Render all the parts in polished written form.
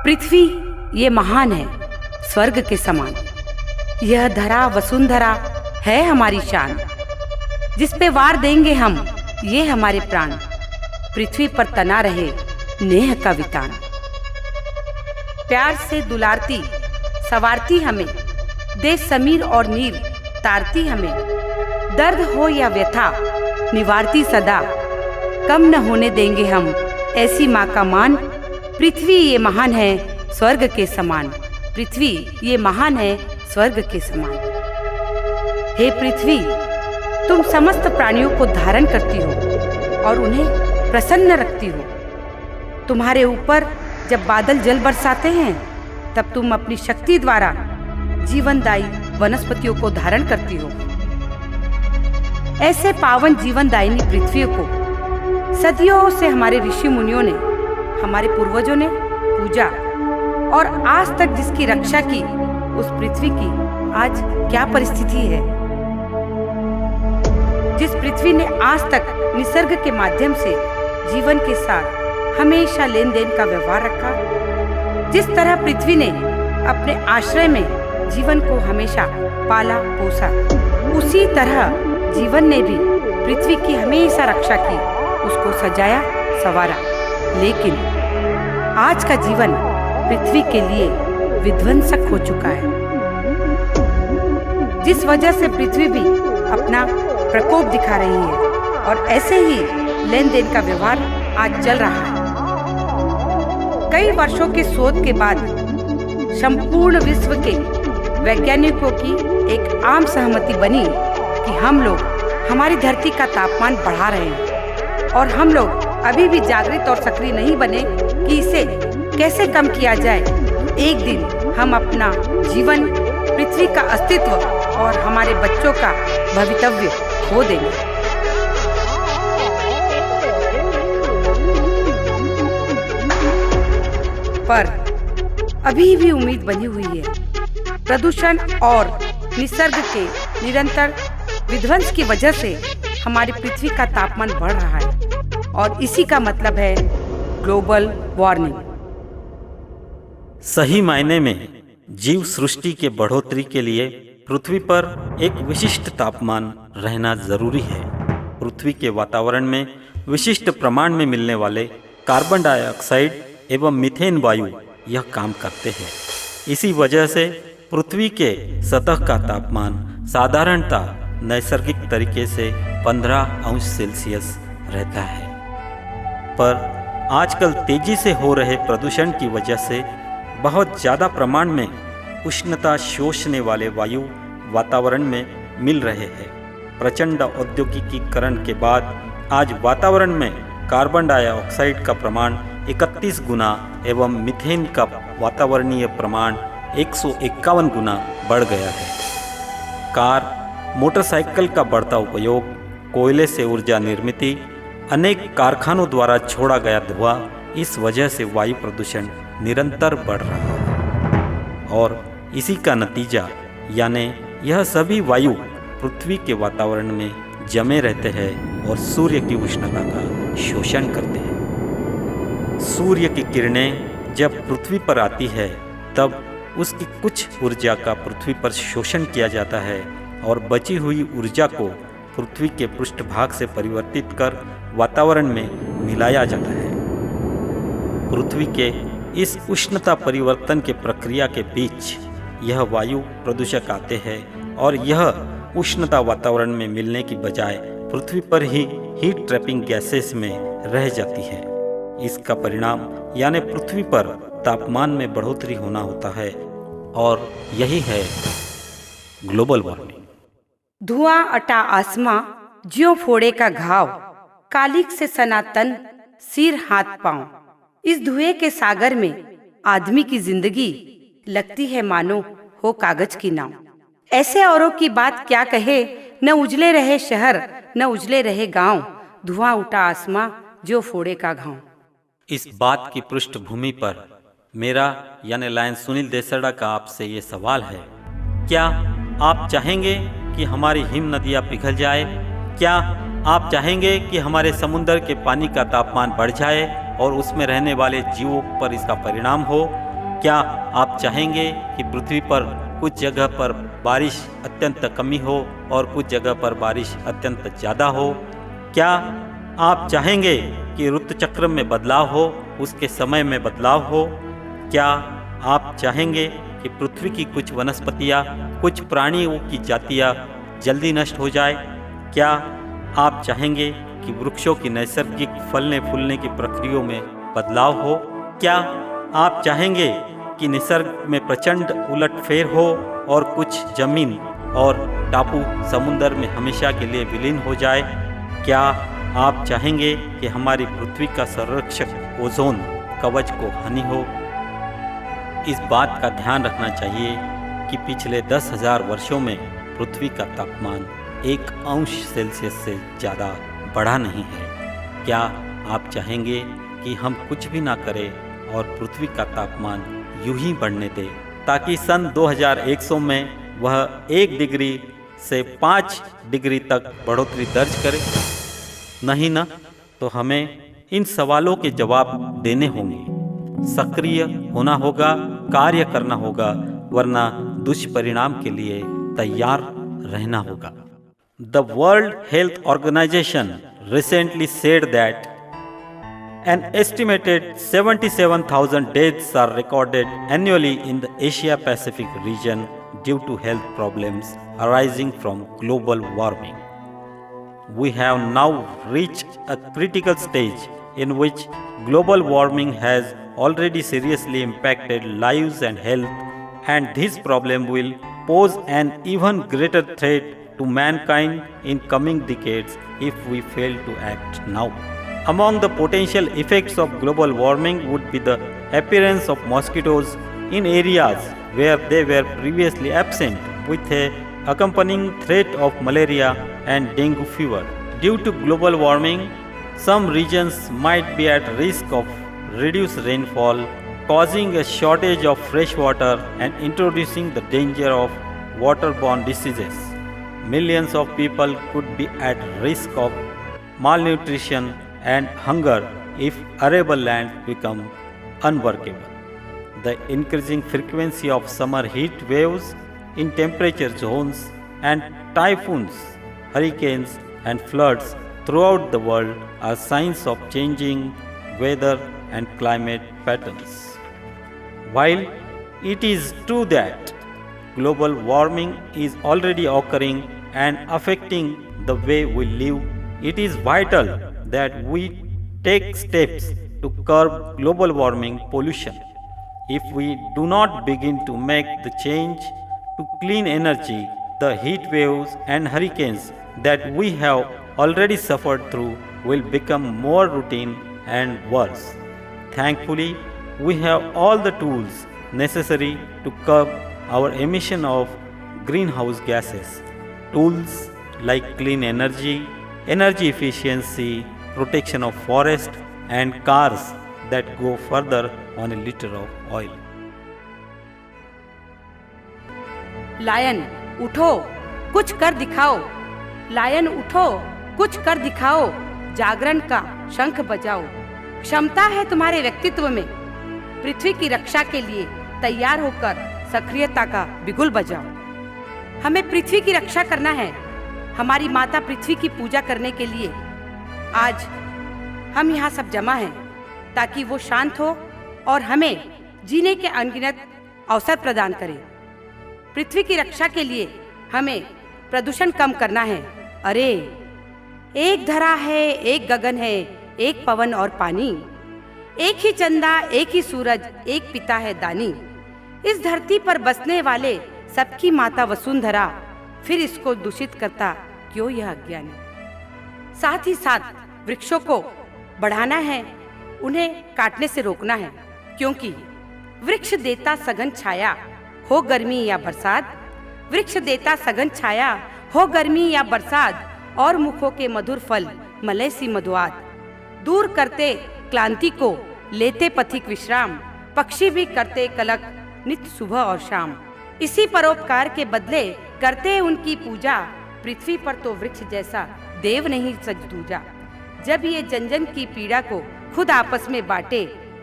पृथ्वी ये महान है, स्वर्ग के समान। यह धरा वसुंधरा है हमारी शान। जिस पे वार देंगे हम, ये हमारे प्राण। पृथ्वी पर तना रहे नेह का वितान। प्यार से दुलारती सवारती हमें, दे समीर और नीर तारती हमें। दर्द हो या व्यथा निवारती सदा, कम न होने देंगे हम ऐसी माँ का मान। पृथ्वी ये महान है, स्वर्ग के समान। पृथ्वी ये महान है, स्वर्ग के समान। हे पृथ्वी, तुम समस्त प्राणियों को धारण करती हो और उन्हें प्रसन्न रखती हो। तुम्हारे ऊपर जब बादल जल बरसाते हैं, तब तुम अपनी शक्ति द्वारा जीवनदायी वनस्पतियों को धारण करती हो। ऐसे पावन जीवनदायिनी पृथ्वी को सदियों से हमारे ऋषि मुनियों ने, हमारे पूर्वजों ने पूजा और आज तक जिसकी रक्षा की, उस पृथ्वी की आज क्या परिस्थिति है। जिस पृथ्वी ने आज तक निसर्ग के माध्यम से जीवन के साथ हमेशा लेन देन का व्यवहार रखा, जिस तरह पृथ्वी ने अपने आश्रय में जीवन को हमेशा पाला पोसा, उसी तरह जीवन ने भी पृथ्वी की हमेशा रक्षा की, उसको सजाया संवारा। लेकिन आज का जीवन पृथ्वी के लिए विध्वंसक हो चुका है, जिस वजह से पृथ्वी भी अपना प्रकोप दिखा रही है और ऐसे ही लेन देन का व्यवहार आज चल रहा है। कई वर्षों के शोध के बाद संपूर्ण विश्व के वैज्ञानिकों की एक आम सहमति बनी कि हम लोग हमारी धरती का तापमान बढ़ा रहे हैं और हम लोग अभी भी जागृत और सक्रिय नहीं बने कि इसे कैसे कम किया जाए। एक दिन हम अपना जीवन, पृथ्वी का अस्तित्व और हमारे बच्चों का भवितव्य खो देंगे। पर अभी भी उम्मीद बनी हुई है। प्रदूषण और निसर्ग के निरंतर विध्वंस की वजह से हमारी पृथ्वी का तापमान बढ़ रहा है और इसी का मतलब है ग्लोबल वार्मिंग। सही मायने में जीव सृष्टि के बढ़ोतरी के लिए पृथ्वी पर एक विशिष्ट तापमान रहना जरूरी है। पृथ्वी के वातावरण में विशिष्ट प्रमाण में मिलने वाले कार्बन डाइऑक्साइड एवं मीथेन वायु यह काम करते हैं। इसी वजह से पृथ्वी के सतह का तापमान साधारणतः नैसर्गिक तरीके से 15 अंश सेल्सियस रहता है। पर आजकल तेजी से हो रहे प्रदूषण की वजह से बहुत ज़्यादा प्रमाण में उष्णता शोषने वाले वायु वातावरण में मिल रहे हैं। प्रचंड औद्योगिकीकरण के बाद आज वातावरण में कार्बन डाइऑक्साइड का प्रमाण 31 गुना एवं मीथेन का वातावरणीय प्रमाण 151 गुना बढ़ गया है। कार, मोटरसाइकिल का बढ़ता उपयोग, कोयले से ऊर्जा निर्मित, अनेक कारखानों द्वारा छोड़ा गया धुआं, इस वजह से वायु प्रदूषण निरंतर बढ़ रहा है और इसी का नतीजा यानी यह सभी वायु पृथ्वी के वातावरण में जमे रहते हैं और सूर्य की उष्णता का शोषण करते हैं। सूर्य की किरणें जब पृथ्वी पर आती है तब उसकी कुछ ऊर्जा का पृथ्वी पर शोषण किया जाता है और बची हुई ऊर्जा को पृथ्वी के पृष्ठभाग से परिवर्तित कर वातावरण में मिलाया जाता है। पृथ्वी के इस उष्णता परिवर्तन के प्रक्रिया के बीच यह वायु प्रदूषक आते हैं और यह उष्णता वातावरण में मिलने की बजाय पृथ्वी पर ही हीट ट्रैपिंग गैसेस में रह जाती है। इसका परिणाम यानी पृथ्वी पर तापमान में बढ़ोतरी होना होता है और यही है ग्लोबल वार्मिंग। धुआं अटा आसमां, ज्यों फोड़े का घाव, कालिक से सनातन सिर हाथ पांव। इस धुएं के सागर में आदमी की जिंदगी लगती है मानो हो कागज की नाव। ऐसे औरों की बात क्या कहे, न उजले रहे शहर न उजले रहे गांव। धुआं उठा आसमां, ज्यों फोड़े का घाव। इस बात की पृष्ठभूमि पर मेरा यानी लायन सुनील देसड़ा का आपसे ये सवाल है, क्या आप चाहेंगे कि हमारी हिम नदियाँ पिघल जाए? क्या आप चाहेंगे कि हमारे समुद्र के पानी का तापमान बढ़ जाए और उसमें रहने वाले जीवों पर इसका परिणाम हो? क्या आप चाहेंगे कि पृथ्वी पर कुछ जगह पर बारिश अत्यंत कमी हो और कुछ जगह पर बारिश अत्यंत ज़्यादा हो? क्या आप चाहेंगे कि ऋतु चक्र में बदलाव हो, उसके समय में बदलाव हो? क्या आप चाहेंगे कि पृथ्वी की कुछ वनस्पतियाँ, कुछ प्राणियों की जातियाँ जल्दी नष्ट हो जाए? क्या आप चाहेंगे कि वृक्षों की नैसर्गिक फलने फूलने की प्रक्रियाओं में बदलाव हो? क्या आप चाहेंगे कि निसर्ग में प्रचंड उलटफेर हो और कुछ जमीन और टापू समुद्र में हमेशा के लिए विलीन हो जाए? क्या आप चाहेंगे कि हमारी पृथ्वी का संरक्षक ओजोन कवच को हानि हो? इस बात का ध्यान रखना चाहिए कि पिछले 10,000 वर्षों में पृथ्वी का तापमान 1 अंश सेल्सियस से ज़्यादा बढ़ा नहीं है। क्या आप चाहेंगे कि हम कुछ भी ना करें और पृथ्वी का तापमान यूं ही बढ़ने दें ताकि सन 2100 में वह 1 डिग्री से 5 डिग्री तक बढ़ोतरी दर्ज करे? नहीं ना। तो हमें इन सवालों के जवाब देने होंगे, सक्रिय होना होगा, कार्य करना होगा, वरना दुष्परिणाम के लिए तैयार रहना होगा। The World Health Organization recently said that an estimated 77,000 deaths are recorded annually in the Asia-Pacific region due to health problems arising from global warming. We have now reached a critical stage in which global warming has already seriously impacted lives and health, and this problem will pose an even greater threat to mankind in coming decades if we fail to act now. Among the potential effects of global warming would be the appearance of mosquitoes in areas where they were previously absent, with an accompanying threat of malaria and dengue fever. Due to global warming, some regions might be at risk of reduced rainfall, causing a shortage of fresh water and introducing the danger of waterborne diseases. Millions of people could be at risk of malnutrition and hunger if arable lands become unworkable. The increasing frequency of summer heat waves in temperature zones and typhoons, hurricanes, and floods throughout the world are signs of changing weather and climate patterns. While it is true that global warming is already occurring and affecting the way we live, it is vital that we take steps to curb global warming pollution. If we do not begin to make the change to clean energy, the heat waves and hurricanes that we have already suffered through will become more routine and worse. Thankfully, we have all the tools necessary to curb our emission of greenhouse gases. Tools like clean energy, energy efficiency, protection of forest, and cars that go further on a liter of oil. Lion उठो, कुछ कर दिखाओ। Lion उठो, कुछ कर दिखाओ। जागरण का शंख बजाओ। क्षमता है तुम्हारे व्यक्तित्व में। पृथ्वी की रक्षा के लिए तैयार होकर सक्रियता का बिगुल बजाओ। हमें पृथ्वी की रक्षा करना है। हमारी माता पृथ्वी की पूजा करने के लिए आज हम यहाँ सब जमा हैं, ताकि वो शांत हो और हमें जीने के अनगिनत अवसर प्रदान करे। पृथ्वी की रक्षा के लिए हमें प्रदूषण कम करना है। अरे एक धरा है, एक गगन है, एक पवन और पानी, एक ही चंदा, एक ही सूरज, एक पिता है दानी। इस धरती पर बसने वाले सबकी माता वसुंधरा, फिर इसको दूषित करता क्यों यह अज्ञानी। साथ ही साथ वृक्षों को बढ़ाना है, उन्हें काटने से रोकना है, क्योंकि वृक्ष देता सघन छाया, हो गर्मी या बरसात। वृक्ष देता सघन छाया, हो गर्मी या बरसात, और मुखों के मधुर फल मलय सी मधुआत। दूर करते क्लांति को, लेते पथिक विश्राम, पक्षी भी करते कलक नित्य सुबह और शाम। इसी परोपकार के बदले करते उनकी पूजा, पृथ्वी पर तो वृक्ष जैसा देव नहीं सज दूजा। जब ये जन जन की पीड़ा को खुद आपस में बांटे,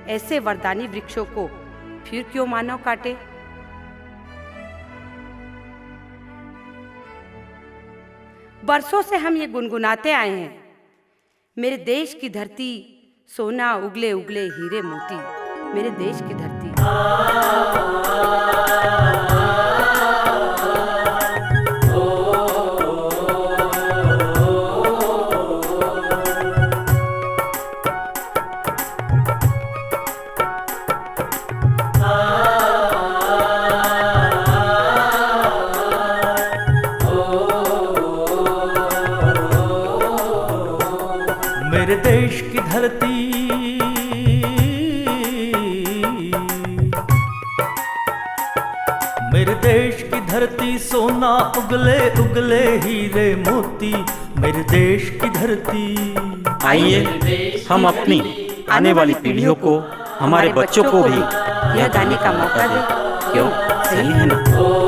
ऐसे वरदानी वृक्षों को फिर क्यों मानव काटे। बरसों से हम ये गुनगुनाते आए हैं, मेरे देश की धरती सोना उगले उगले हीरे मोती, मेरे देश की धरती। मेरे देश की धरती मेरे देश की धरती सोना उगले उगले हीरे मोती, मेरे देश की धरती। आइए हम अपनी आने वाली पीढ़ियों को, हमारे बच्चों को भी यह गाने का मौका दें। क्यों, सही है ना।